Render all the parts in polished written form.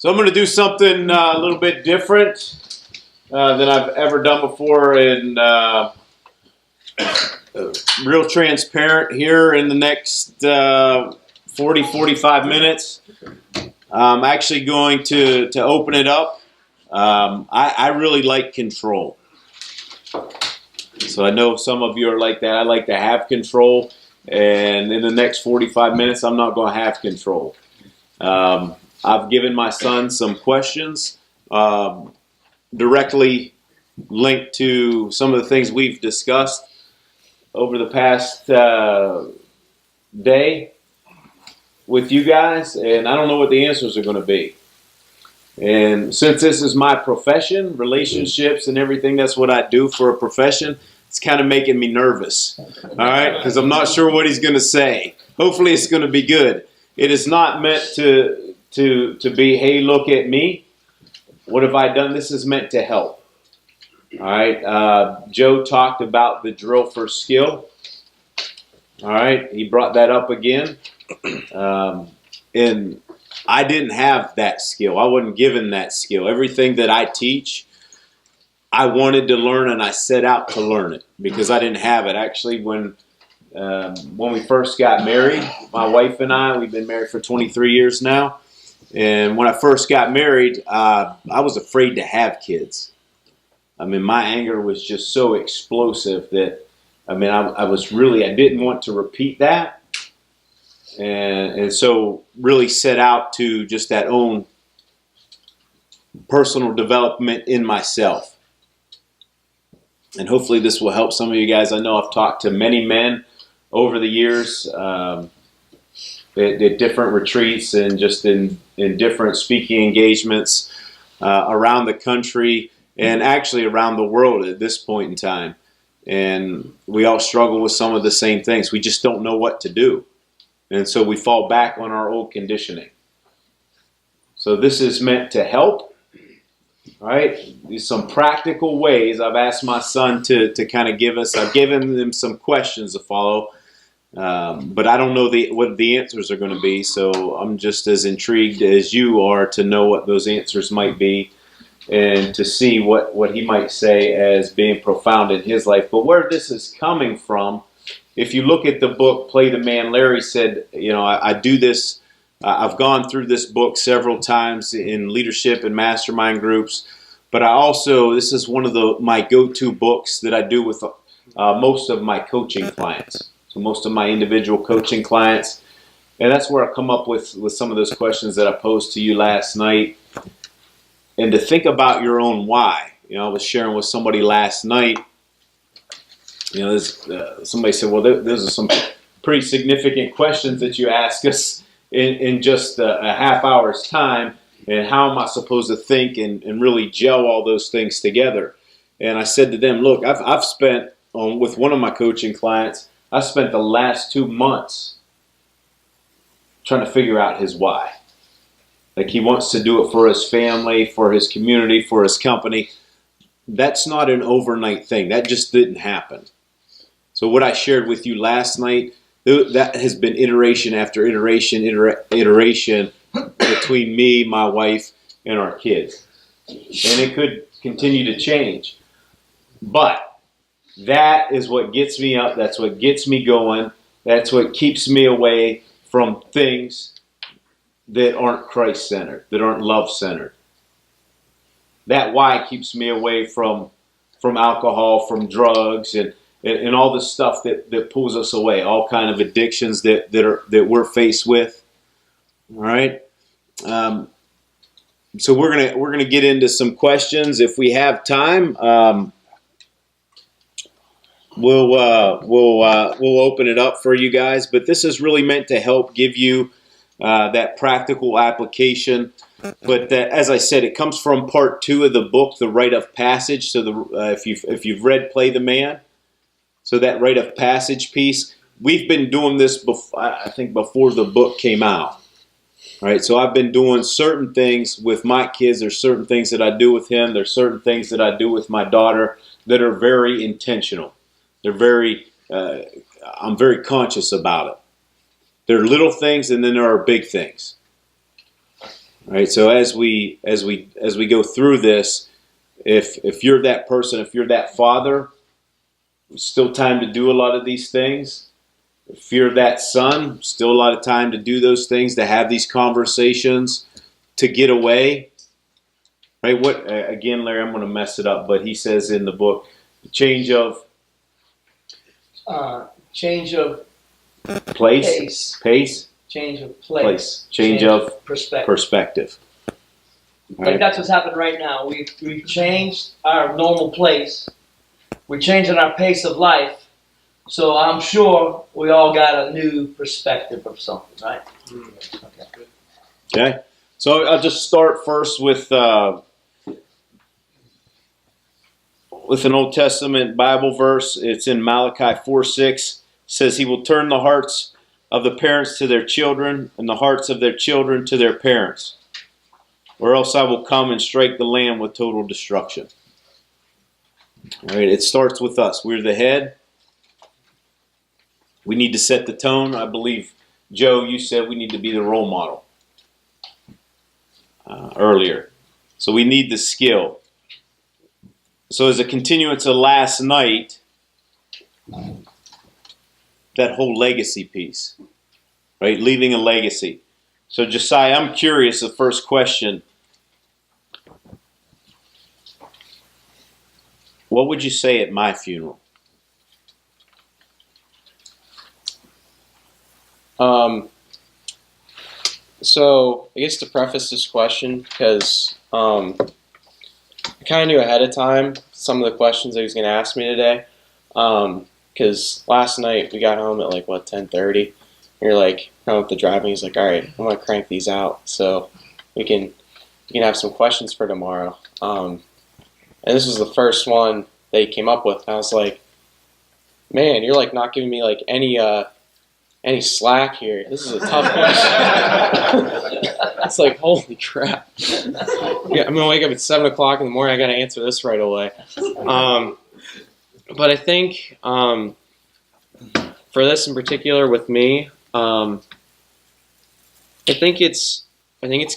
So I'm going to do something a little bit different than I've ever done before, and real transparent here in the next 40-45 minutes. I'm actually going to open it up. I really like control. So I know some of you are like that. I like to have control, and in the next 45 minutes, I'm not going to have control. I've given my son some questions directly linked to some of the things we've discussed over the past day with you guys, and I don't know what the answers are going to be. And since this is my profession, relationships and everything, that's what I do for a profession, it's kind of making me nervous, all right, because I'm not sure what he's going to say. Hopefully it's going to be good. It is not meant to be, hey, look at me. What have I done? This is meant to help. All right. Joe talked about the drill for skill. All right. He brought that up again. And I didn't have that skill. I wasn't given that skill. Everything that I teach, I wanted to learn, and I set out to learn it because I didn't have it. Actually, when we first got married, my wife and I, we've been married for 23 years now. And when I first got married, I was afraid to have kids. I mean, my anger was just so explosive that, I mean, I didn't want to repeat that. And so really set out to just that own personal development in myself. And hopefully this will help some of you guys. I know I've talked to many men over the years at different retreats and just in different speaking engagements around the country and actually around the world at this point in time. And we all struggle with some of the same things. We just don't know what to do. And so we fall back on our old conditioning. So this is meant to help. All right, there's some practical ways. I've asked my son to kind of give us, I've given them some questions to follow. But I don't know what the answers are going to be, so I'm just as intrigued as you are to know what those answers might be and to see what he might say as being profound in his life. But where this is coming from, if you look at the book, Play the Man, Larry said, you know, I do this, I've gone through this book several times in leadership and mastermind groups, but I also, this is one of my go-to books that I do with most of my coaching clients. So most of my individual coaching clients. And that's where I come up with some of those questions that I posed to you last night. And to think about your own why. You know, I was sharing with somebody last night. You know, somebody said, well, those are some pretty significant questions that you ask us in just a half hour's time. And how am I supposed to think and really gel all those things together? And I said to them, look, I've spent, with one of my coaching clients, I spent the last 2 months trying to figure out his why. Like he wants to do it for his family, for his community, for his company. That's not an overnight thing. That just didn't happen. So what I shared with you last night, that has been iteration after iteration, iteration between me, my wife, and our kids. And it could continue to change. But that is what gets me up. That's what gets me going. That's what keeps me away from things that aren't Christ-centered, that aren't love-centered. That why keeps me away from alcohol, from drugs, and all the stuff that pulls us away, all kind of addictions that we're faced with. All right. So we're gonna get into some questions if we have time. We'll open it up for you guys, but this is really meant to help give you that practical application. But as I said, it comes from part 2 of the book, the rite of passage. So if you've read Play the Man, so that rite of passage piece, we've been doing this I think before the book came out. All right, so I've been doing certain things with my kids. There's certain things that I do with him. There's certain things that I do with my daughter that are very intentional. They're I'm very conscious about it. There are little things and then there are big things. All right. So as we go through this, if you're that person, if you're that father, still time to do a lot of these things. If you're that son, still a lot of time to do those things, to have these conversations, to get away. Right? What again, Larry? I'm going to mess it up, but he says in the book, change of place, pace, change of place, change of perspective. Right? Like that's what's happened right now. We've changed our normal place. We're changing our pace of life. So I'm sure we all got a new perspective of something, right? Okay. So I'll just start first with an Old Testament Bible verse. It's in Malachi 4:6. It says, "He will turn the hearts of the parents to their children, and the hearts of their children to their parents, or else I will come and strike the land with total destruction." All right. It starts with us. We're the head. We need to set the tone. I believe, Joe, you said we need to be the role model earlier. So we need the skill. So as a continuance of last night, that whole legacy piece, right? Leaving a legacy. So Josiah, I'm curious, the first question, what would you say at my funeral? So I guess to preface this question, because I kind of knew ahead of time some of the questions he was going to ask me today, because last night we got home at 10:30, and you're like, with the driving, he's like, all right, I'm going to crank these out so we can have some questions for tomorrow. And this was the first one they came up with, and I was like, man, you're not giving me any slack here. This is a tough question. It's like, holy crap. Yeah, I'm going to wake up at 7 o'clock in the morning. I got to answer this right away. But I think for this in particular with me, I think it's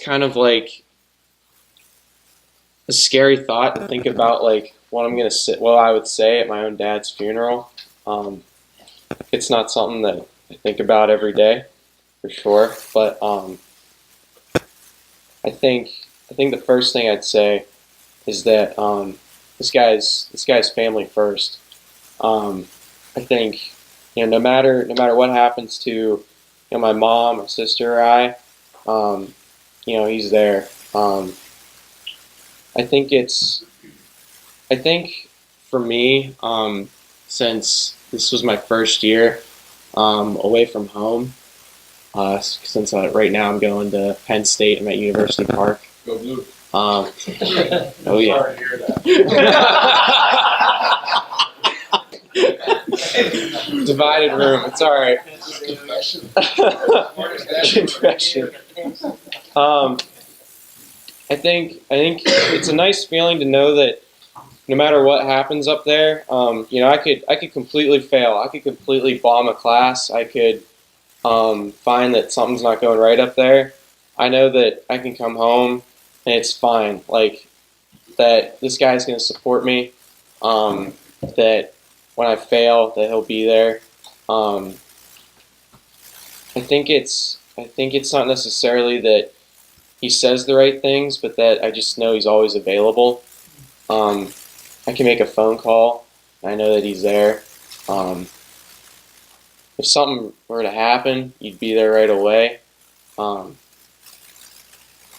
kind of like a scary thought to think about what I would say at my own dad's funeral. It's not something that I think about every day, for sure. But I think the first thing I'd say is that this guy's family first. I think no matter what happens to my mom or sister or I, he's there. I think for me, since this was my first year away from home, since right now I'm going to Penn State. I'm at University Park. Go Blue. Oh yeah. Sorry to hear that. Divided room. It's all right. Confession. I think it's a nice feeling to know that no matter what happens up there, I could completely fail. I could completely bomb a class. I could find that something's not going right up there. I know that I can come home and it's fine. That this guy's going to support me. That when I fail, that he'll be there. I think it's not necessarily that he says the right things, but that I just know he's always available. I can make a phone call. I know that he's there. If something were to happen, you'd be there right away.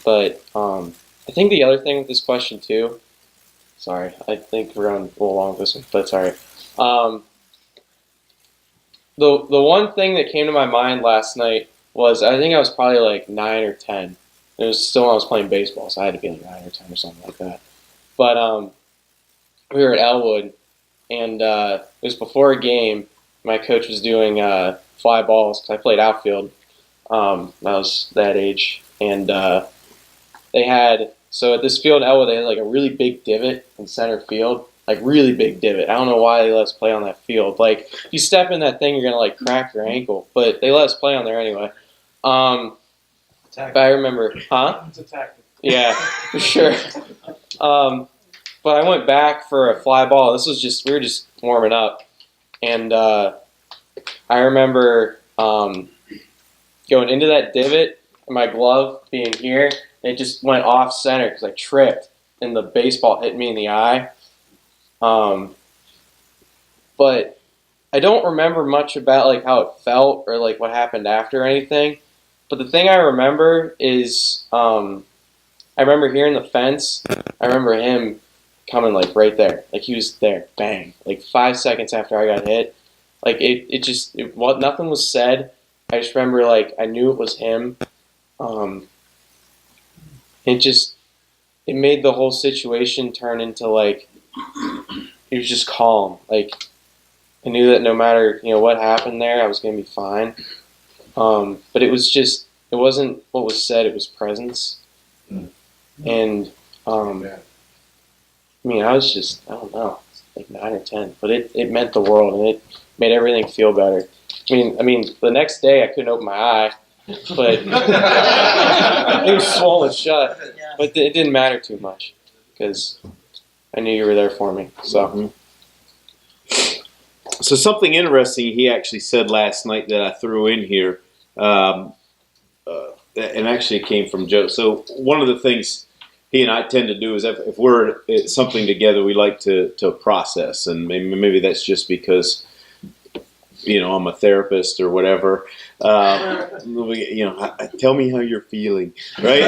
But I think the other thing with this question too, sorry, I think we're going a little long with this one, but sorry. The one thing that came to my mind last night was I think I was probably 9 or 10. It was still when I was playing baseball, so I had to be 9 or 10 or something like that. But we were at Elwood, and it was before a game. My coach was doing fly balls because I played outfield. I was that age, and they had at this field at Elwood they had a really big divot in center field, really big divot. I don't know why they let us play on that field. If you step in that thing, you're gonna crack your ankle, but they let us play on there anyway. But I remember, huh? It's a tactic. Yeah, for sure. But I went back for a fly ball. We were just warming up. And I remember going into that divot, and my glove being here, and it just went off center because I tripped, and the baseball hit me in the eye. But I don't remember much about like how it felt or like what happened after or anything. But the thing I remember is I remember hearing the fence. I remember him coming like right there. Like he was there. Bang. Like 5 seconds after I got hit. Like nothing was said. I just remember like I knew it was him. It made the whole situation turn into like he was just calm. Like I knew that no matter what happened there, I was gonna be fine. But it wasn't what was said. It was presence. And I mean, I don't know, like 9 or 10, but it meant the world, and it made everything feel better. I mean, the next day I couldn't open my eye, but it was swollen shut. But it didn't matter too much because I knew you were there for me. So, So something interesting he actually said last night that I threw in here, and actually it came from Joe. So one of the things he and I tend to do is if we're at something together, we like to process, and maybe that's just because I'm a therapist or whatever. Tell me how you're feeling, right?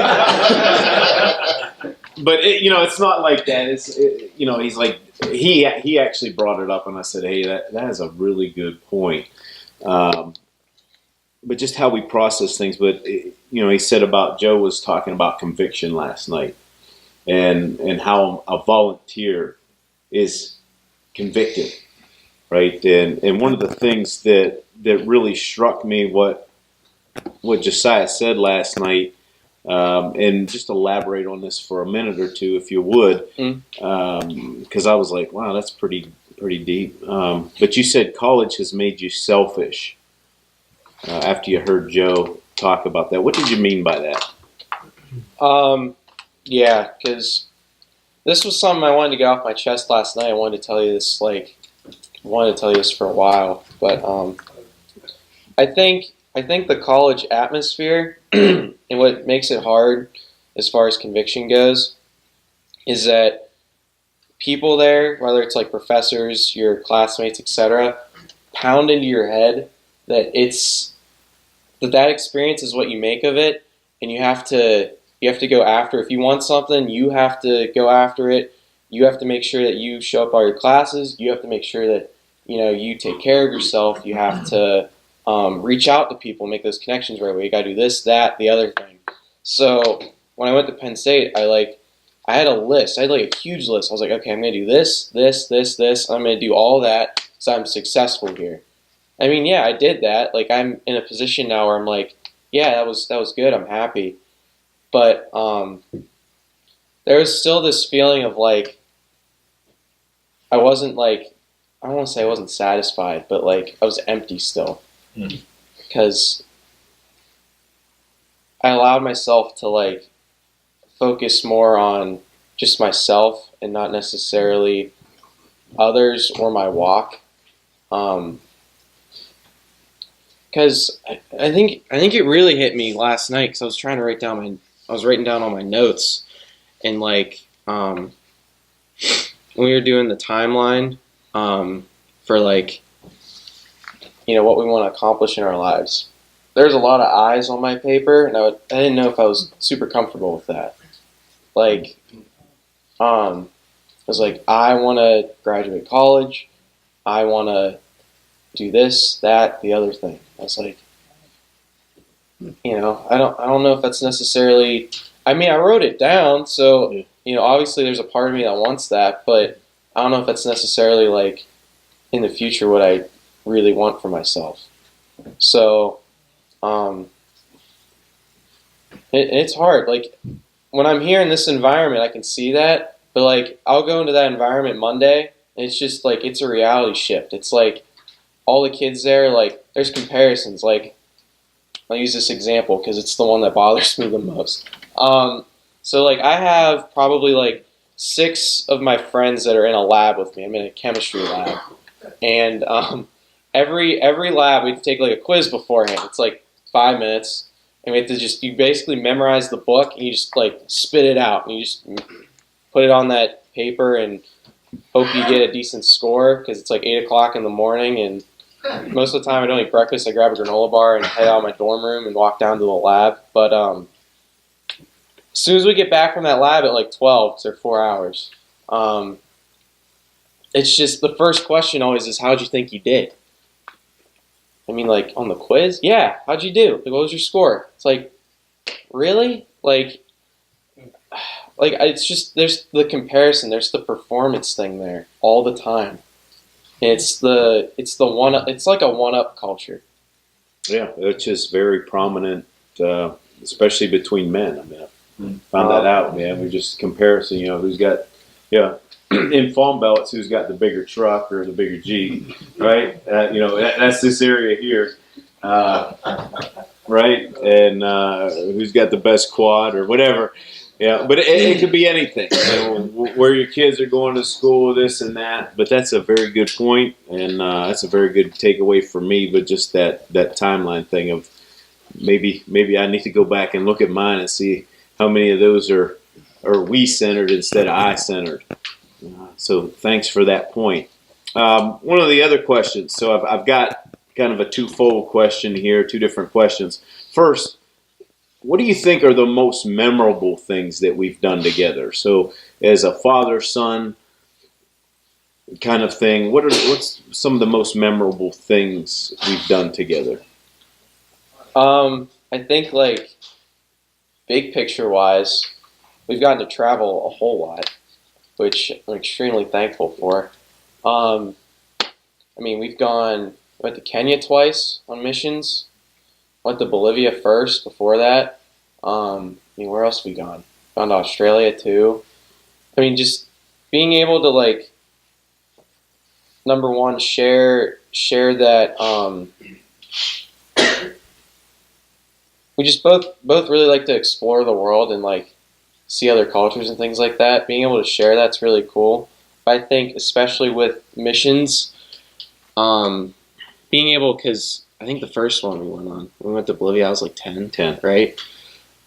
But it's not like that. He's like he actually brought it up, and I said, hey, that is a really good point. But just how we process things. But he said about Joe was talking about conviction last night, and how a volunteer is convicted, right? And one of the things that really struck me what Josiah said last night, and just elaborate on this for a minute or two, if you would, because I was like, wow, that's pretty deep. But you said college has made you selfish. After you heard Joe talk about that, what did you mean by that? Yeah, because this was something I wanted to get off my chest last night. I wanted to tell you this, for a while, but I think the college atmosphere and what makes it hard as far as conviction goes is that people there, whether it's like professors, your classmates, etc., pound into your head that that experience is what you make of it, and you have to go after. If you want something, you have to go after it. You have to make sure that you show up all your classes. You have to make sure that you take care of yourself. You have to reach out to people, make those connections right away. You got to do this, that, the other thing. So when I went to Penn State, I had a list. I had like a huge list. I was like, okay, I'm going to do this, this, this, this. I'm going to do all that so I'm successful here. I mean, yeah, I did that. Like I'm in a position now where I'm like, yeah, that was good. I'm happy. But there was still this feeling of like I wasn't like, I don't want to say I wasn't satisfied, but like I was empty still because I allowed myself to like focus more on just myself and not necessarily others or my walk. Because I think it really hit me last night because I was trying to I was writing down all my notes, and like when we were doing the timeline for like what we want to accomplish in our lives, there's a lot of I's on my paper, and I didn't know if I was super comfortable with that. Like I was like, I want to graduate college, I want to do this, that, the other thing. I was like, I don't know if that's necessarily. I mean, I wrote it down, so obviously there's a part of me that wants that, but I don't know if that's necessarily like in the future what I really want for myself. So, it's hard. Like when I'm here in this environment, I can see that, but like I'll go into that environment Monday, and it's just like it's a reality shift. It's like all the kids there, like there's comparisons. Like I'll use this example because it's the one that bothers me the most. So like I have probably like 6 of my friends that are in a lab with me. I'm in a chemistry lab, and every lab we have to take like a quiz beforehand. It's like 5 minutes, and we have to you basically memorize the book and you just like spit it out and you just put it on that paper and hope you get a decent score because it's like 8 o'clock in the morning, and most of the time I don't eat breakfast. I grab a granola bar and head out of my dorm room and walk down to the lab. But as soon as we get back from that lab at like 12, because they're 4 hours, it's just the first question always is, how'd you think you did? I mean, like on the quiz? Yeah, how'd you do? Like, what was your score? It's like, really? Like it's just, there's the comparison, there's the performance thing there all the time. It's like a one-up culture. Yeah, it's just very prominent, especially between men. I mean, I found that out, man. We just comparison, who's got, in farm belts, who's got the bigger truck or the bigger Jeep, right? That's this area here, right? And who's got the best quad or whatever. Yeah, but it could be anything. Where your kids are going to school, this and that. But that's a very good point, and that's a very good takeaway for me. But just that timeline thing of maybe I need to go back and look at mine and see how many of those are we-centered instead of I-centered. So thanks for that point. One of the other questions. So I've got kind of a twofold question here, 2 different questions. First, what do you think are the most memorable things that we've done together? So as a father-son kind of thing, what's some of the most memorable things we've done together? I think like big picture wise, we've gotten to travel a whole lot, which I'm extremely thankful for. I mean, we went to Kenya twice on missions. Went to Bolivia first before that. Where else have we gone? Gone to Australia too. I mean, just being able to like, number one, share that we just both really like to explore the world and like see other cultures and things like that. Being able to share that's really cool. I think especially with missions, being able, because I think the first one when we went to Bolivia, I was like 10, right?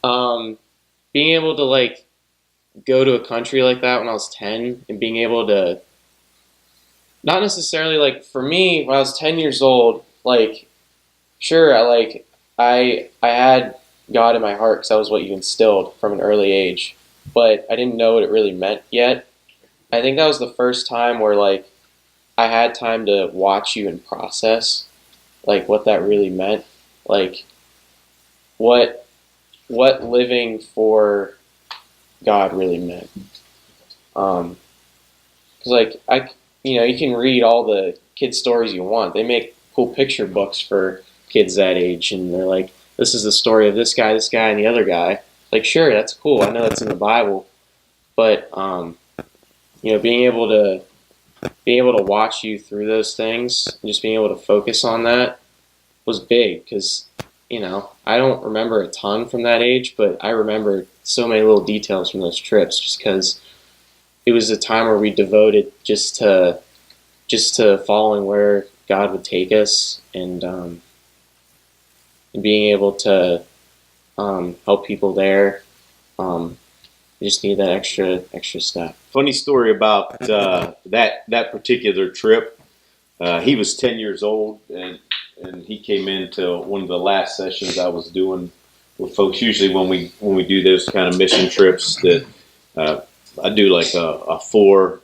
Being able to like go to a country like that when I was 10 and being able to, not necessarily like for me when I was 10 years old, like sure I had God in my heart because that was what you instilled from an early age, but I didn't know what it really meant yet. I think that was the first time where like I had time to watch you and process like what that really meant, like what living for God really meant. Because like you can read all the kid stories you want. They make cool picture books for kids that age, and they're like, this is the story of this guy, and the other guy. Like, sure, that's cool. I know that's in the Bible, but being able to watch you through those things, and just being able to focus on that was big because I don't remember a ton from that age, but I remember so many little details from those trips just because it was a time where we devoted just to following where God would take us and being able to help people there. You just need that extra step. Funny story about that particular trip. He was 10 years old, and he came into one of the last sessions I was doing with folks. Usually when we do those kind of mission trips, that I do like a four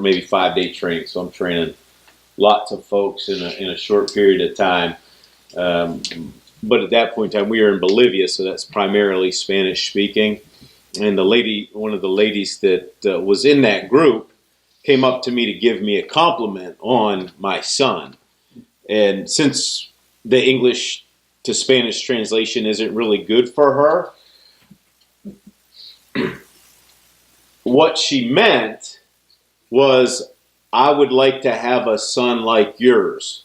maybe 5 day training. So I'm training lots of folks in a short period of time. But at that point in time, we were in Bolivia, so that's primarily Spanish speaking. And one of the ladies that was in that group came up to me to give me a compliment on my son. And since the English to Spanish translation isn't really good for her, what she meant was, I would like to have a son like yours.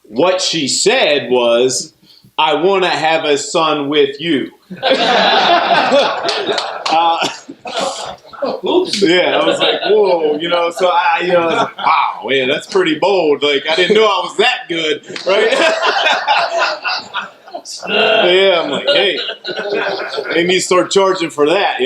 What she said was, I want to have a son with you. Oops. Yeah, I was like, whoa, so I was like, wow, man, that's pretty bold. Like, I didn't know I was that good, right? Yeah, I'm like, hey, they need to start charging for that,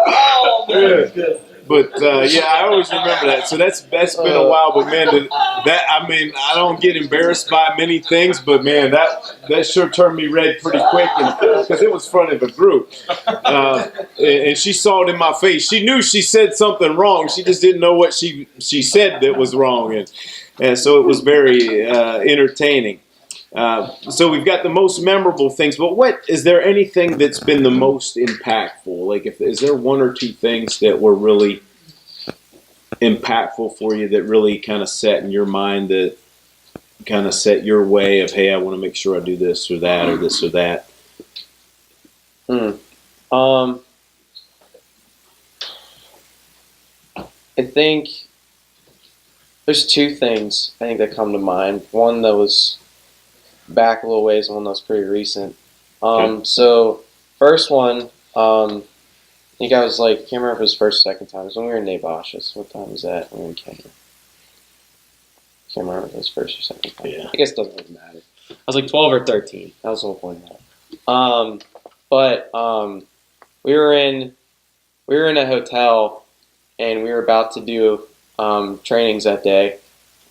Oh, man, that's good. But I always remember that. So that's been a while. But man, I don't get embarrassed by many things. But man, that sure turned me red pretty quick, because it was in front of a group, and she saw it in my face. She knew she said something wrong. She just didn't know what she said that was wrong, and so it was very entertaining. So we've got the most memorable things, but is there anything that's been the most impactful? Like, is there one or two things that were really impactful for you that really kind of set in your mind, that kind of set your way of, hey, I want to make sure I do this or that or this or that? I think there's two things I think that come to mind. One that was back a little ways, and one that was pretty recent. Okay. So first one, I think I was like, can't remember if it was first or second time. It was when we were in Naboshes. What time was that? We were in Kenya. Can't remember if it was first or second time. Yeah. I guess it doesn't really matter. I was like 12 or 13. That was the whole point of that. But we were in a hotel, and we were about to do trainings that day.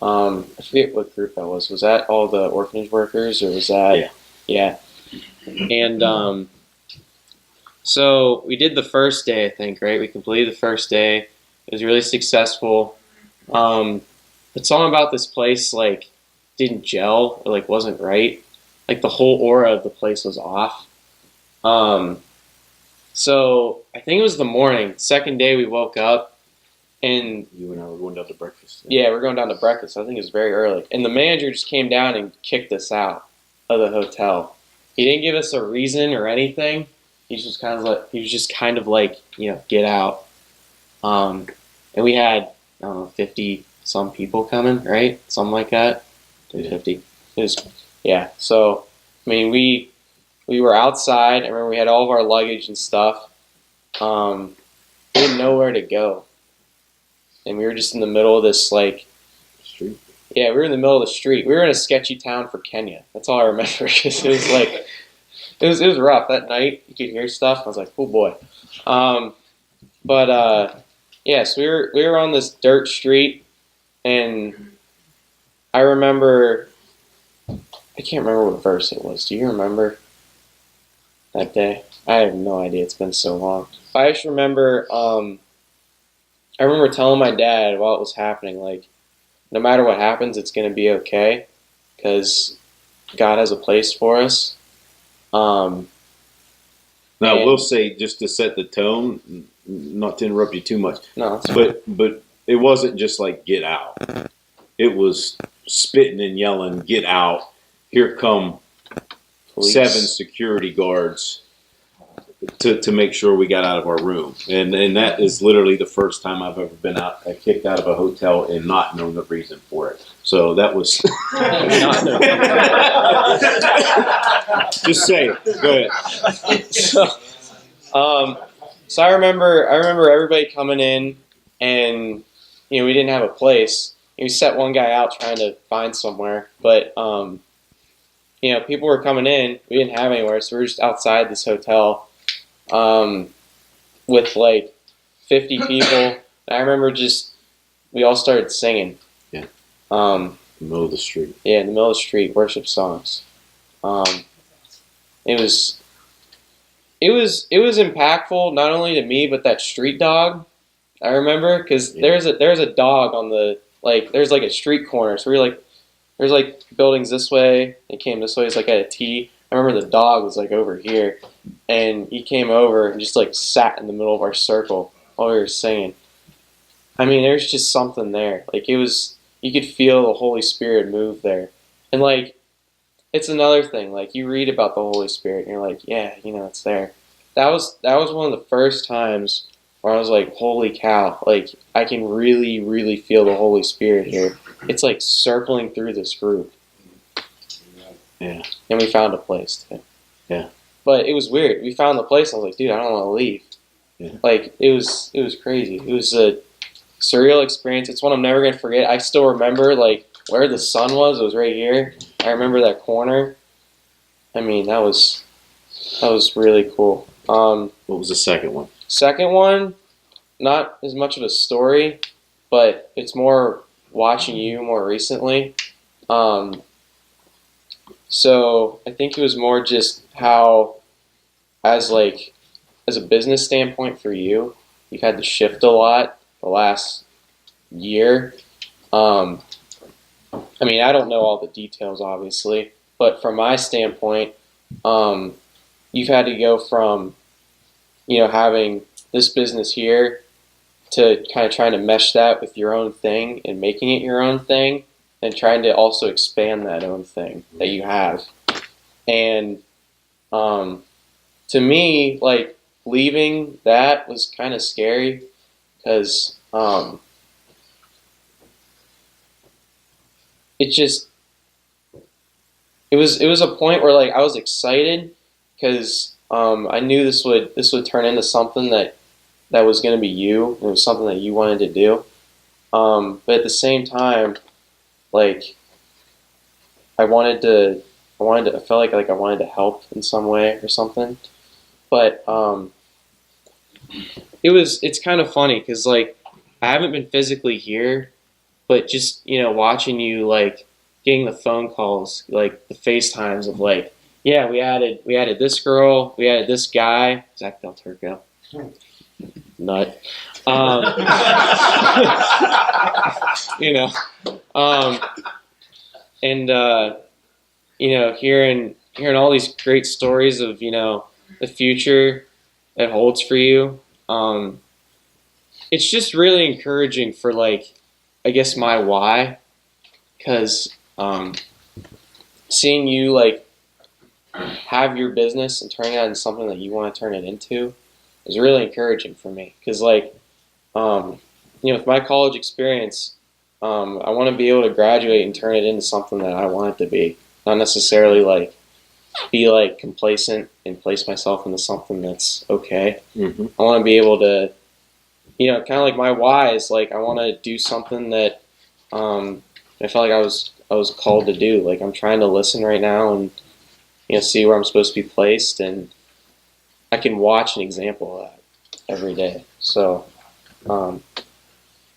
I forget what group that was. Was that all the orphanage workers, or was that? Yeah. And so we did the first day, I think, right? We completed the first day. It was really successful. But something about this place, like, didn't gel, or, like, wasn't right. Like, the whole aura of the place was off. So I think it was the morning. Second day we woke up, and You and I were going down to breakfast. yeah, we're going down to breakfast. I think it was very early. And the manager just came down and kicked us out of the hotel. He didn't give us a reason or anything. He was just kind of like, get out. And we had, I don't know, 50 some people coming, right? Something like that. 50. Yeah. So, I mean, we were outside. I remember we had all of our luggage and stuff. We didn't know where to go. And we were just in the middle of this, like, Street. yeah, we were in the middle of the street. We were in a sketchy town for Kenya. That's all I remember, because it was like, it was rough. That night, you could hear stuff. I was like, oh boy. Yeah, so we were on this dirt street, and I remember, I can't remember what verse it was. Do you remember that day? I have no idea. It's been so long. I just remember, I remember telling my dad while it was happening, like, no matter what happens, it's going to be okay, because God has a place for us. Now, I will say, just to set the tone, not to interrupt you too much, No, but it wasn't just like, get out. It was spitting and yelling, get out. Here come police. 7 security guards to make sure we got out of our room. And that is literally the first time I've ever been kicked out of a hotel and not known the reason for it. So that was just say it. Go ahead. So I remember everybody coming in, and we didn't have a place. We set one guy out trying to find somewhere, but people were coming in. We didn't have anywhere, so we were just outside this hotel with like 50 people. And I remember we all started singing. Yeah. In the middle of the street. Yeah, in the middle of the street, worship songs. It was impactful, not only to me, but that street dog. I remember, because there's a dog on the, like, there's like a street corner. So there's like buildings this way. It came this way. It's like at a T. I remember the dog was like over here, and he came over and just like sat in the middle of our circle while we were singing. I mean, there's just something there. Like, you could feel the Holy Spirit move there. And like, it's another thing. Like, you read about the Holy Spirit and you're like, yeah, it's there. That was one of the first times where I was like, holy cow, like I can really, really feel the Holy Spirit here. It's like circling through this group. Yeah. And we found a place too. Yeah. But it was weird. We found the place. I was like, dude, I don't want to leave. Yeah. Like it was crazy. It was a surreal experience. It's one I'm never gonna forget. I still remember like where the sun was. It was right here. I remember that corner. I mean, that was really cool. What was the second one? Second one, not as much of a story, but it's more watching you more recently. So I think it was more just how, as a business standpoint for you, you've had to shift a lot the last year. I mean, I don't know all the details, obviously, but from my standpoint, you've had to go from, having this business here to kind of trying to mesh that with your own thing and making it your own thing and trying to also expand that own thing that you have. And to me, like, leaving that was kind of scary because it was a point where like I was excited because I knew this would turn into something that was going to be you. It was something that you wanted to do. But at the same time, like I felt like I wanted to help in some way or something. But it's kind of funny because like I haven't been physically here, but just watching you, like getting the phone calls, like the FaceTimes of like, yeah, we added this girl, we added this guy, Zach Del Turco, nut, you know, and hearing all these great stories of the future it holds for you. It's just really encouraging for like, I guess my why, because seeing you like have your business and turning that into something that you want to turn it into is really encouraging for me. Because like, with my college experience, I want to be able to graduate and turn it into something that I want it to be, not necessarily like be like complacent and place myself into something that's okay. Mm-hmm. I want to be able to, kind of like my why is like I want to do something that I felt like I was called to do. Like I'm trying to listen right now and see where I'm supposed to be placed, and I can watch an example of that every day. So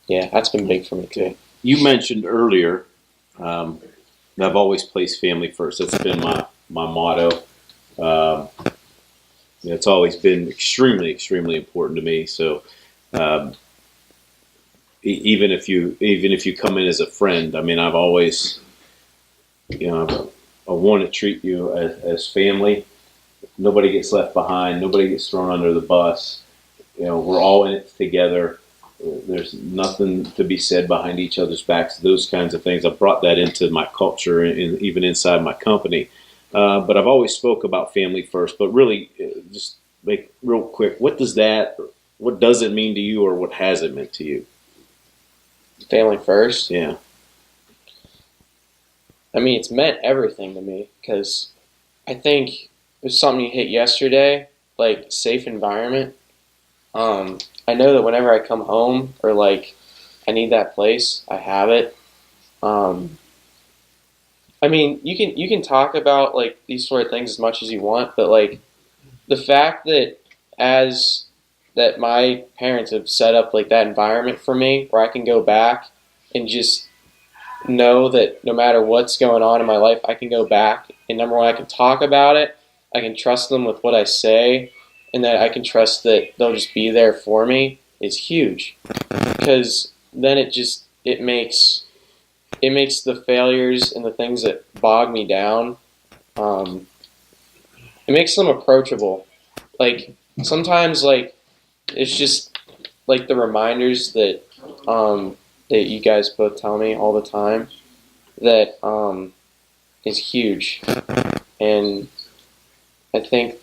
yeah, that's been big for me too. You mentioned earlier that I've always placed family first. That's been my motto. It's always been extremely, extremely important to me. So even if you come in as a friend, I mean, I've always, I want to treat you as family. Nobody gets left behind. Nobody gets thrown under the bus. We're all in it together. There's nothing to be said behind each other's backs. Those kinds of things. I brought that into my culture and even inside my company. But I've always spoke about family first. But really, just like real quick, what does it mean to you, or what has it meant to you? Family first? Yeah. I mean, it's meant everything to me because I think it was something you hit yesterday, like safe environment. I know that whenever I come home or like I need that place, I have it. I mean, you can talk about like these sort of things as much as you want, but like the fact that that my parents have set up like that environment for me where I can go back and just know that no matter what's going on in my life, I can go back and number one, I can talk about it. I can trust them with what I say, and that I can trust that they'll just be there for me is huge. Because then it makes the failures and the things that bog me down, it makes them approachable. Like sometimes like it's just like the reminders that that you guys both tell me all the time that is huge. And I think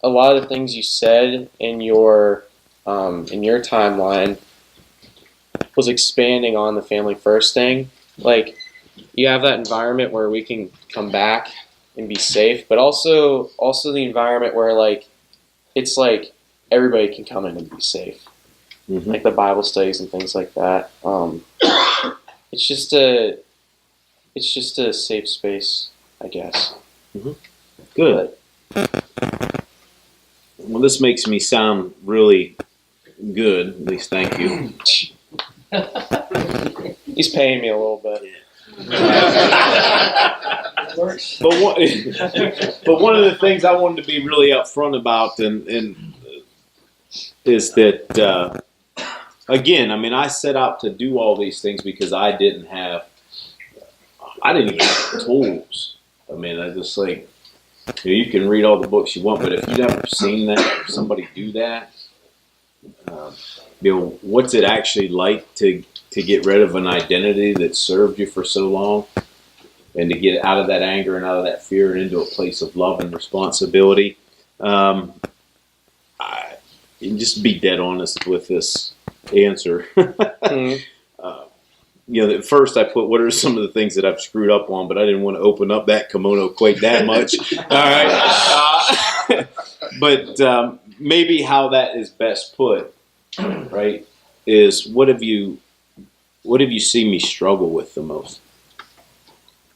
a lot of the things you said in your timeline was expanding on the family first thing. Like, you have that environment where we can come back and be safe, but also the environment where like it's like everybody can come in and be safe, like the Bible studies and things like that. It's just a safe space, I guess. Good. Well, this makes me sound really good. At least, thank you. He's paying me a little bit. But one of the things I wanted to be really upfront about, and is that again, I mean, I set out to do all these things because I didn't even have tools. I mean, I just like, you can read all the books you want, but if you've never seen that, or somebody do that, what's it actually like to get rid of an identity that served you for so long, and to get out of that anger and out of that fear and into a place of love and responsibility. Just be dead honest with this answer. At first I put, what are some of the things that I've screwed up on, but I didn't want to open up that kimono quite that much. All right. But maybe how that is best put, right, is what have you seen me struggle with the most?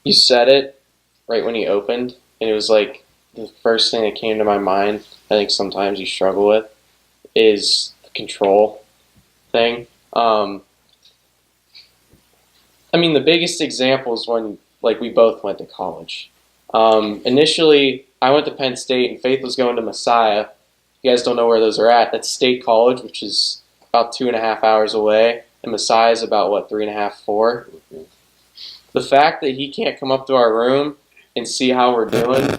You said it right when you opened, and it was like the first thing that came to my mind. I think sometimes you struggle with is the control thing. I mean, the biggest example is when like we both went to college. Initially, I went to Penn State, and Faith was going to Messiah. If you guys don't know where those are at, that's State College, which is about 2.5 hours away, and Messiah is about 3.5, 4. The fact that he can't come up to our room and see how we're doing,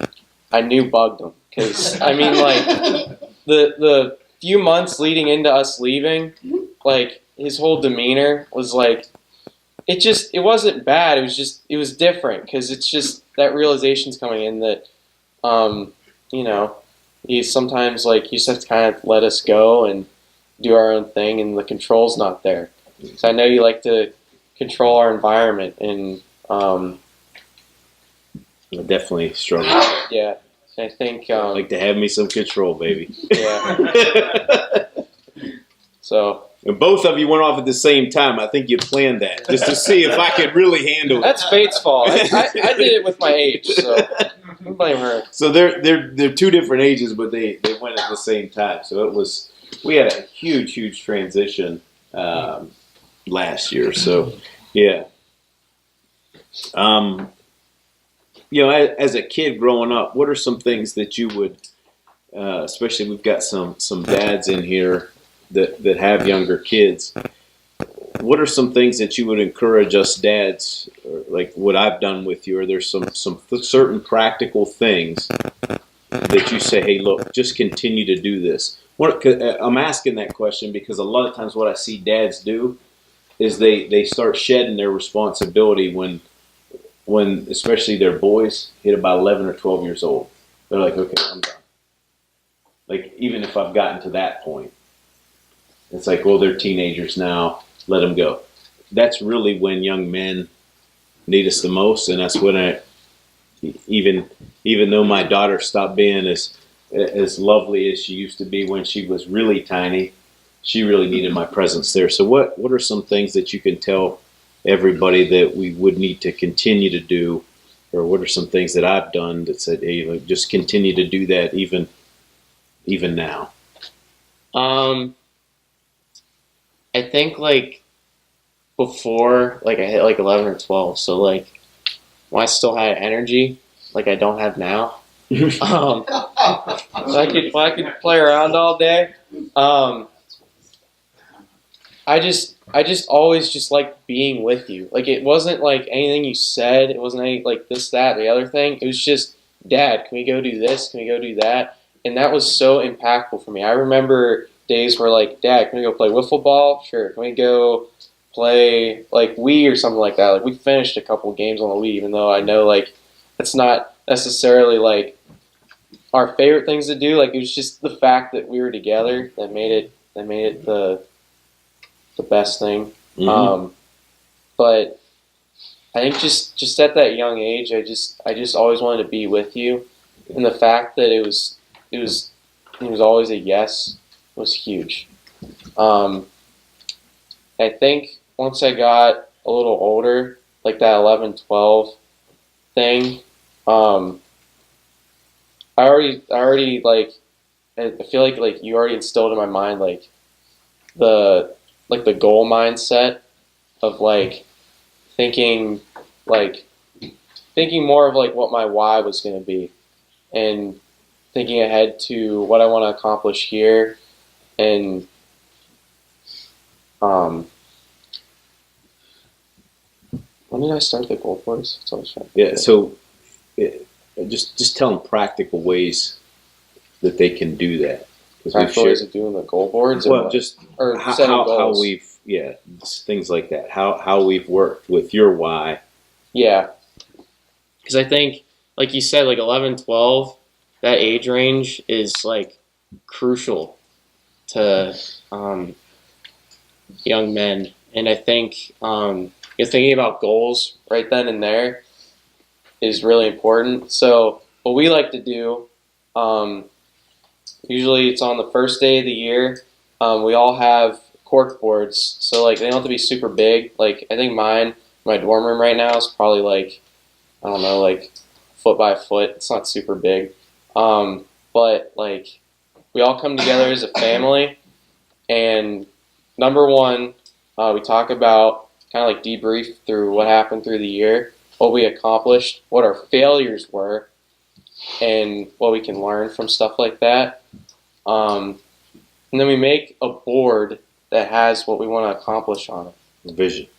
I knew bugged him. Because, I mean, like, the few months leading into us leaving, like, his whole demeanor was like, it wasn't bad. It was different. Because it's just that realization's coming in that, he sometimes, like, you just have to kind of let us go and do our own thing, and the control's not there. So I know you like to control our environment, and I definitely struggle. Yeah, I think I like to have me some control, baby. Yeah. So, and both of you went off at the same time. I think you planned that just to see if I could really handle it. That's Fate's fault. I did it with my age, so don't blame her. So they're two different ages, but they went at the same time. So we had a huge transition last year. So yeah. As a kid growing up, what are some things that you would, especially we've got some dads in here that have younger kids. What are some things that you would encourage us dads, or like what I've done with you? Or there's some certain practical things that you say, hey, look, just continue to do this. I'm asking that question because a lot of times what I see dads do is they start shedding their responsibility when especially their boys hit about 11 or 12 years old. They're like, okay, I'm done. Like, even if I've gotten to that point, it's like, well, they're teenagers now, let them go. That's really when young men need us the most, and that's when even though my daughter stopped being as lovely as she used to be when she was really tiny, she really needed my presence there. So what are some things that you can tell everybody that we would need to continue to do, or what are some things that I've done that said, hey, just continue to do that even now? I think like before, like I hit like 11 or 12, so like when I still had energy, like I don't have now. So I could play around all day. I just always just liked being with you. Like, it wasn't like anything you said. It wasn't any like this, that, the other thing. It was just, Dad, can we go do this? Can we go do that? And that was so impactful for me. I remember days where like, Dad, can we go play wiffle ball? Sure. Can we go play like Wii or something like that? Like, we finished a couple games on the Wii, even though I know like it's not necessarily like our favorite things to do. Like, it was just the fact that we were together that made it the best thing. But I think just at that young age, I just always wanted to be with you, and the fact that it was always a yes was huge. I think once I got a little older, like that 11, 12 thing, I already like, I feel like you already instilled in my mind like the goal mindset of like thinking more of like what my why was going to be, and thinking ahead to what I want to accomplish here. And when did I start the goal boards? Yeah, so just tell them practical ways that they can do that. Practical ways of doing the goal boards? Well, just or how we've, just things like that. How we've worked with your why. Yeah. Because I think, like you said, like 11, 12, that age range is like crucial to young men. And I think you're thinking about goals right then and there is really important. So what we like to do, usually it's on the first day of the year. We all have cork boards, so like they don't have to be super big. Like I think my dorm room right now is probably like, I don't know, like foot by foot. It's not super big, but like we all come together as a family, and number one, we talk about kind of like debrief through what happened through the year, what we accomplished, what our failures were, and what we can learn from stuff like that. And then we make a board that has what we want to accomplish on it.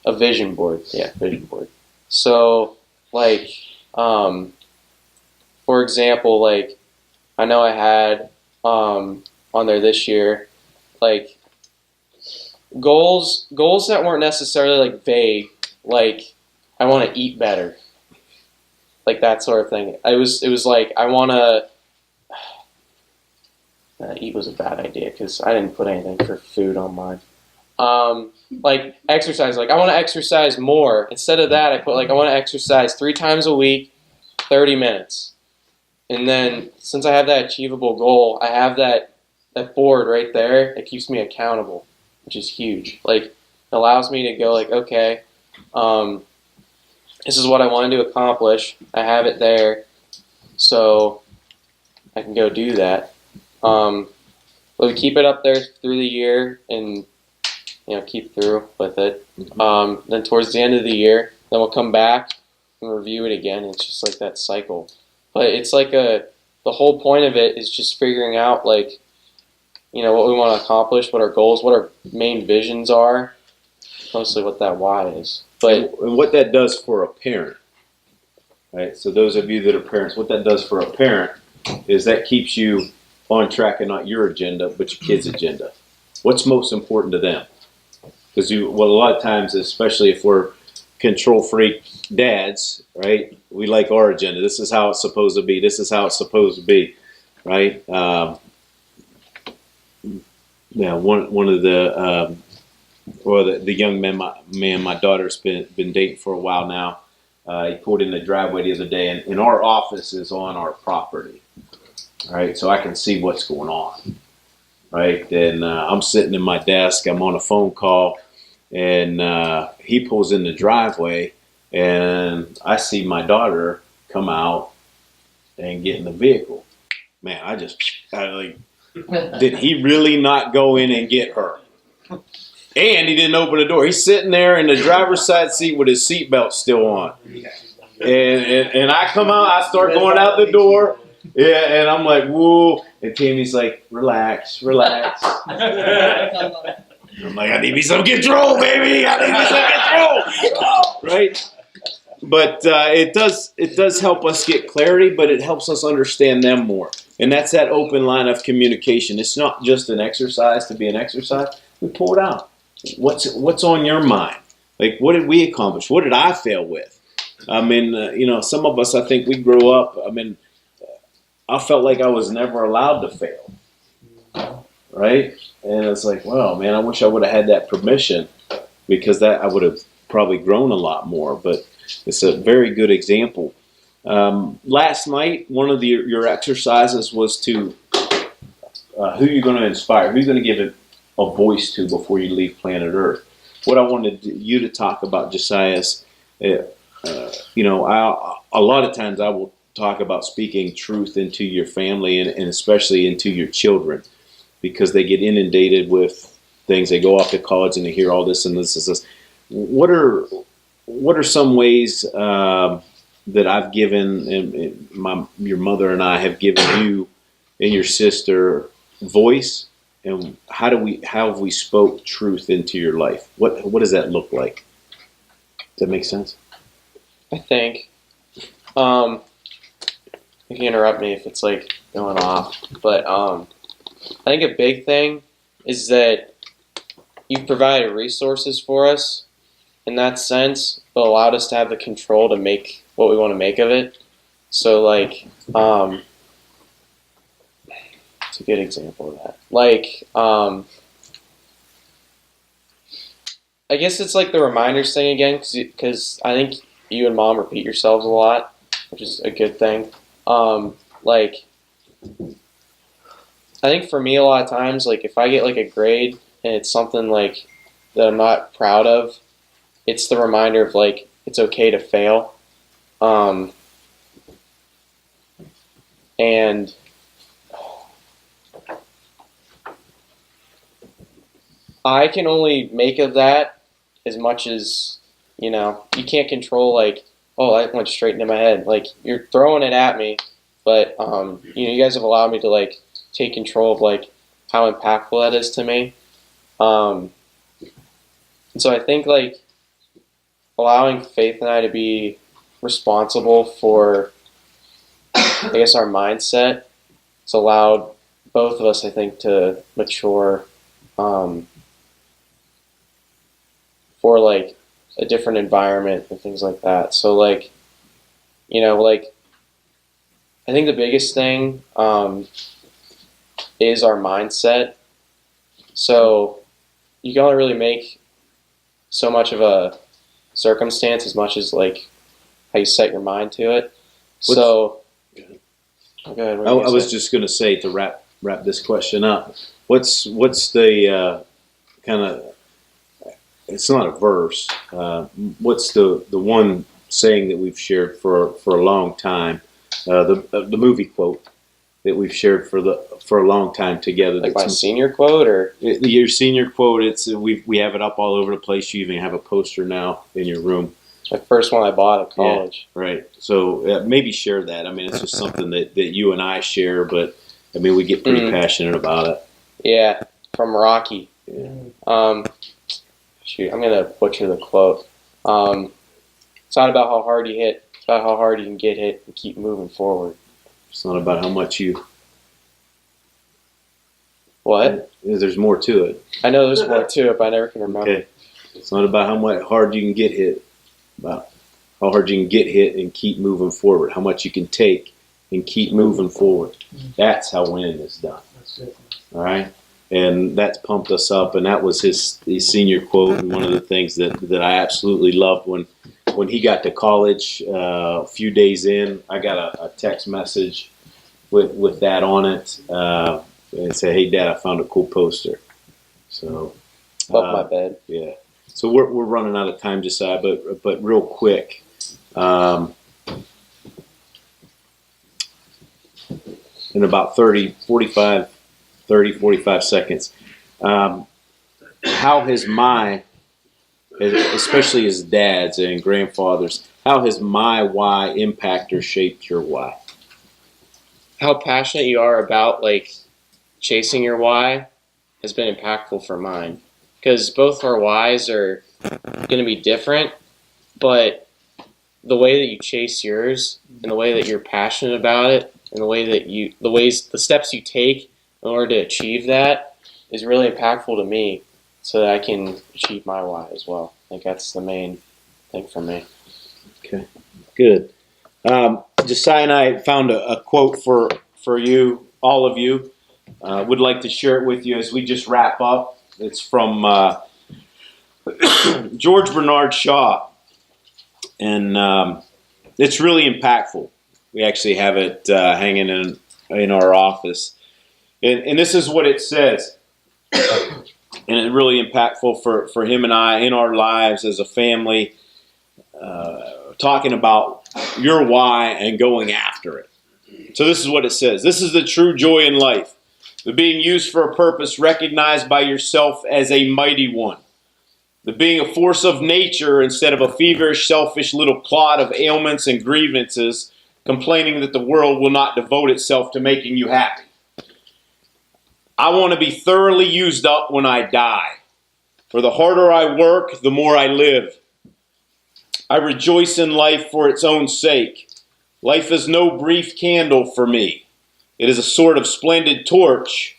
A vision board. Yeah, vision board. So, like, for example, like, I know I had on there this year, like, goals that weren't necessarily like vague, like I want to eat better, like that sort of thing. It was like I want to eat was a bad idea because I didn't put anything for food on mine. Like exercise, like I want to exercise more. Instead of that, I put like I want to exercise 3 times a week, 30 minutes. And then since I have that achievable goal, I have that board right there. It keeps me accountable, which is huge. Like, it allows me to go like, okay, this is what I wanted to accomplish. I have it there, so I can go do that. But we keep it up there through the year, and keep through with it. Then towards the end of the year, then we'll come back and review it again. It's just like that cycle. But it's like the whole point of it is just figuring out like, what we want to accomplish, what our goals, what our main visions are, mostly what that why is. But and what that does for a parent, right? So those of you that are parents, what that does for a parent is that keeps you on track and not your agenda, but your kid's agenda. What's most important to them? Because a lot of times, especially if we're control freak dads, right? We like our agenda. This is how it's supposed to be. This is how it's supposed to be, right? One of the young man my daughter's been dating for a while now. He pulled in the driveway the other day, and our office is on our property, right? So I can see what's going on, right? And I'm sitting in my desk. I'm on a phone call, and he pulls in the driveway, and I see my daughter come out and get in the vehicle. Man, I like, did he really not go in and get her? And he didn't open the door. He's sitting there in the driver's side seat with his seatbelt still on. And I come out, I start going out the door. Yeah, and I'm like, whoa. And Tammy's like, relax. I'm like, I need me some control, baby. I need me some control. Right? But it does help us get clarity, but it helps us understand them more. And that's that open line of communication. It's not just an exercise to be an exercise. We pull it out. What's on your mind? Like, what did we accomplish? What did I fail with? I mean, some of us, I think we grow up. I mean, I felt like I was never allowed to fail, right? And it's like, well, man, I wish I would have had that permission, because that I would have probably grown a lot more. But it's a very good example. Last night, one of your exercises was to who you're going to inspire, who you're going to give a voice to before you leave planet Earth. What I wanted you to talk about, Josiah, is, a lot of times I will talk about speaking truth into your family and especially into your children, because they get inundated with things. They go off to college and they hear all this and this. What are some ways that I've given, and your mother and I have given you and your sister voice, and how have we spoke truth into your life? What does that look like? Does that make sense? I think. You can interrupt me if it's like going off, but I think a big thing is that you've provided resources for us in that sense, but allowed us to have the control to make what we want to make of it. So, like, it's a good example of that. Like, I guess it's like the reminders thing again, because I think you and Mom repeat yourselves a lot, which is a good thing. Like, I think for me, a lot of times, like, if I get like a grade and it's something like that I'm not proud of, it's the reminder of like it's okay to fail. And I can only make of that as much as, you can't control, like, oh, that went straight into my head. Like, you're throwing it at me, but, you guys have allowed me to, like, take control of, like, how impactful that is to me. And so I think, like, allowing Faith and I to be responsible for, I guess, our mindset has allowed both of us, I think, to mature for, like, a different environment and things like that. So, like, like, I think the biggest thing is our mindset. So you can only really make so much of a circumstance as much as, like, how you set your mind to it. So, go ahead. I was just going to say, to wrap this question up, what's the kind of, it's not a verse, what's the one saying that we've shared for a long time, the movie quote that we've shared for a long time together? Like my senior quote, or your senior quote? It's we have it up all over the place. You even have a poster now in your room. The first one I bought at college. Yeah, right. So maybe share that. I mean, it's just something that you and I share, but I mean, we get pretty passionate about it. Yeah, from Rocky. Yeah. Shoot, I'm gonna butcher the quote. It's not about how hard you hit; it's about how hard you can get hit and keep moving forward. It's not about how much you. What? There's more to it. I know there's more to it, but I never can remember. Okay. It's not about how much hard you can get hit, about how hard you can get hit and keep moving forward. How much you can take and keep moving forward. That's how winning is done. That's it. All right. And that's pumped us up, and that was his senior quote, and one of the things that I absolutely loved when he got to college. A few days in, I got a text message with that on it, and said, "Hey, Dad, I found a cool poster." So, Above my bed. Yeah. So we're running out of time, Josiah, but real quick. In about 45 seconds. How has especially as dads and grandfathers, how has my why impact or shaped your why? How passionate you are about, like, chasing your why has been impactful for mine. Because both our whys are going to be different, but the way that you chase yours and the way that you're passionate about it and the steps you take in order to achieve that is really impactful to me, so that I can achieve my why as well. I think that's the main thing for me. Okay, good. Josiah and I found a quote for for you, all of you. Would like to share it with you as we just wrap up. It's from George Bernard Shaw, and it's really impactful. We actually have it hanging in our office, and this is what it says. And it's really impactful for him and I in our lives as a family, talking about your why and going after it. So this is what it says. This is the true joy in life, the being used for a purpose recognized by yourself as a mighty one, the being a force of nature instead of a feverish, selfish little clod of ailments and grievances, complaining that the world will not devote itself to making you happy. I want to be thoroughly used up when I die. For the harder I work, the more I live. I rejoice in life for its own sake. Life is no brief candle for me. It is a sort of splendid torch,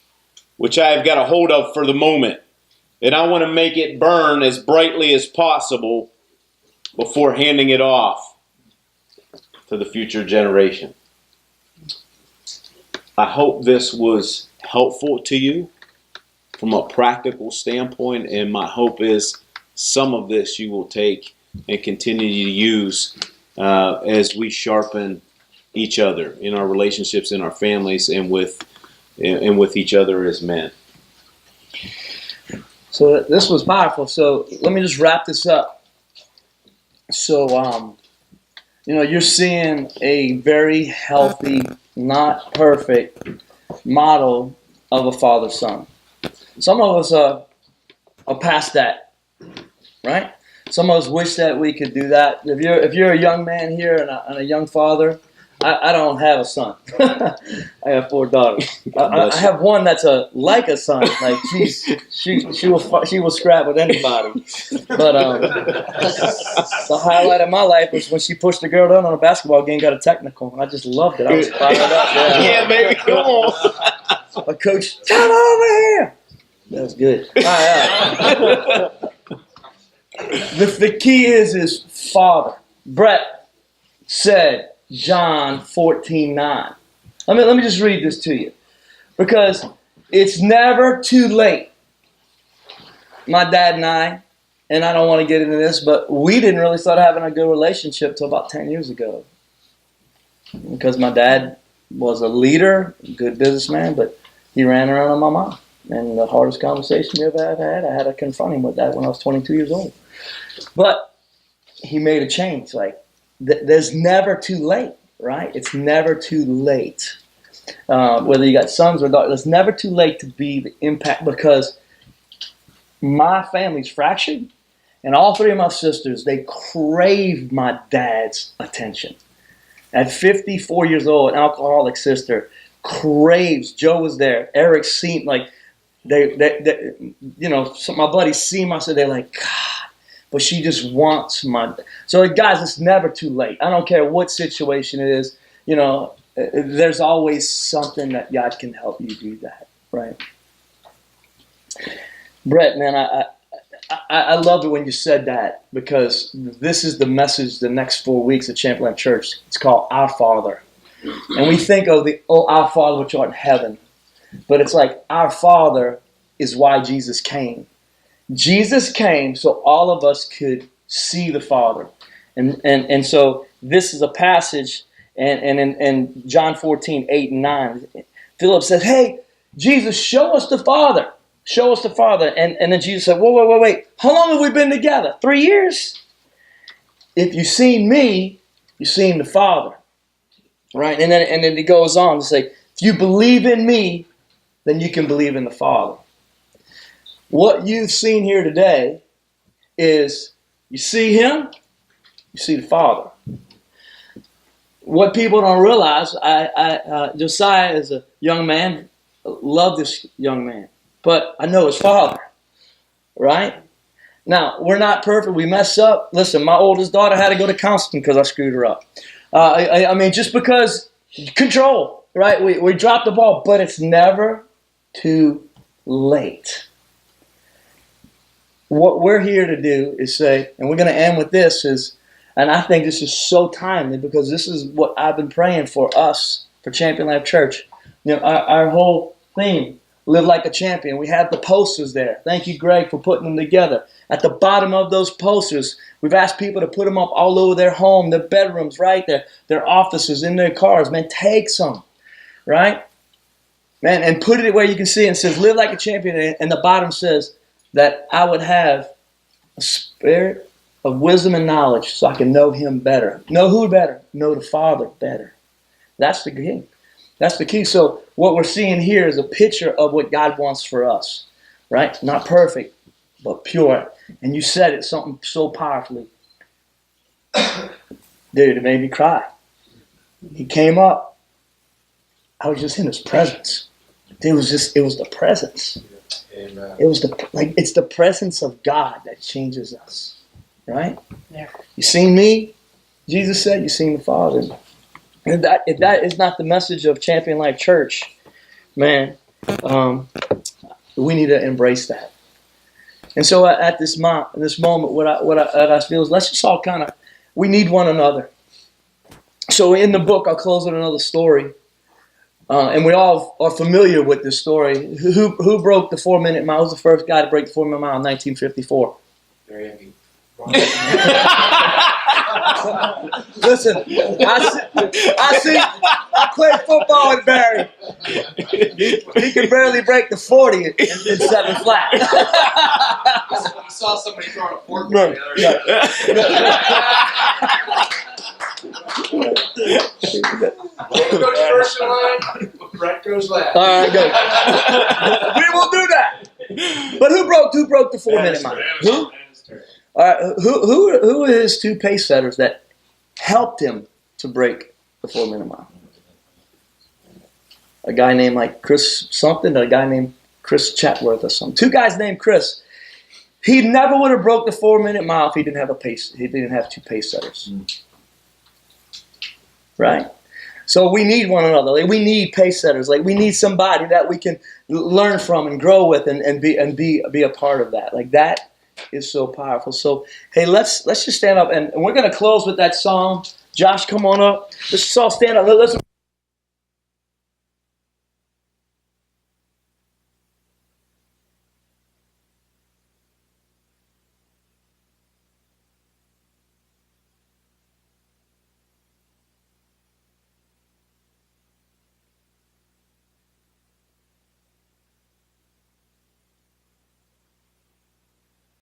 which I have got a hold of for the moment. And I want to make it burn as brightly as possible before handing it off to the future generation. I hope this was helpful to you from a practical standpoint, and my hope is some of this you will take and continue to use as we sharpen each other in our relationships, in our families, and with each other as men. So this was powerful. So let me just wrap this up. So, you're seeing a very healthy, not perfect model of a father-son. Some of us are past that, right? Some of us wish that we could do that. If you're a young man here and a young father, I don't have a son. I have 4 daughters. I have one that's like a son. Like she will scrap with anybody. But the highlight of my life was when she pushed a girl down on a basketball game, got a technical, and I just loved it. I was fired up. Yeah, baby, come on. My coach, come over here. That was good. The key is father. Brett said John 14:9. Let me just read this to you, because it's never too late. My dad and I don't want to get into this, but we didn't really start having a good relationship till about 10 years ago, because my dad was a leader, a good businessman, but he ran around on my mom. And the hardest conversation we ever had, I had to confront him with that when I was 22 years old. But he made a change. Like, there's never too late, right? It's never too late. Whether you got sons or daughters, it's never too late to be the impact, because my family's fractured, and all 3 of my sisters, they crave my dad's attention. At 54 years old, an alcoholic sister craves. Joe was there. Eric seen, like, they my buddies see him. I said, they're like, God, but she just wants my. So guys, it's never too late. I don't care what situation it is. There's always something that God can help you do that, right? Brett, man, I love it when you said that, because this is the message the next 4 weeks at Champion Life Church. It's called Our Father. And we think of our Father which art in heaven. But it's like our Father is why Jesus came. Jesus came so all of us could see the Father. And so this is a passage, and in John 14:8-9, Philip says, hey, Jesus, show us the Father. Show us the Father. And then Jesus said, wait. How long have we been together? 3 years? If you've seen me, you've seen the Father. Right? And then he goes on to say, if you believe in me, then you can believe in the Father. What you've seen here today is, you see him, you see the Father. What people don't realize, Josiah is a young man, love this young man, but I know his father, right? Now, we're not perfect, we mess up. Listen, my oldest daughter had to go to counseling because I screwed her up. Just because, control, right? We dropped the ball, but it's never too late. What we're here to do is say, and we're going to end with this, and I think this is so timely, because this is what I've been praying for us, for Champion Life Church. Our whole theme, live like a champion. We have the posters there. Thank you, Greg, for putting them together. At the bottom of those posters, we've asked people to put them up all over their home, their bedrooms, right? Their offices, in their cars. Man, take some, right? Man, and put it where you can see it. It says, live like a champion. And the bottom says that I would have a spirit of wisdom and knowledge so I can know him better. Know who better? Know the Father better. That's the key. That's the key. So what we're seeing here is a picture of what God wants for us, right? Not perfect, but pure. And you said it something so powerfully. Dude, it made me cry. He came up. I was just in his presence. It was the presence. Amen. It's the presence of God that changes us, right? Yeah. You seen me? Jesus said, you seen the Father. And if that is not the message of Champion Life Church, man, we need to embrace that. And so at this moment, what I feel is let's just all we need one another. So in the book, I'll close with another story. And we all are familiar with this story. Who broke the 4-minute mile? Who was the first guy to break the 4-minute mile in 1954? Listen, I played football with Barry. He could barely break the 40 in 7 flat. I saw somebody throwing a fork the other Coach first in line, Brett goes last. All right, good. We will do that. But who broke the 4-minute mile? Who? All right, who are his 2 pace setters that helped him to break the 4-minute mile? A guy named like Chris something, and a guy named Chris Chatworth or something. 2 guys named Chris. He never would have broke the 4-minute mile if he didn't have a pace. He didn't have 2 pace setters. Right? So we need one another. Like we need pace setters. Like we need somebody that we can learn from and grow with and be a part of that. Like that is so powerful. So hey, let's just stand up and we're gonna close with that song. Josh, come on up. Let's just all stand up. Let's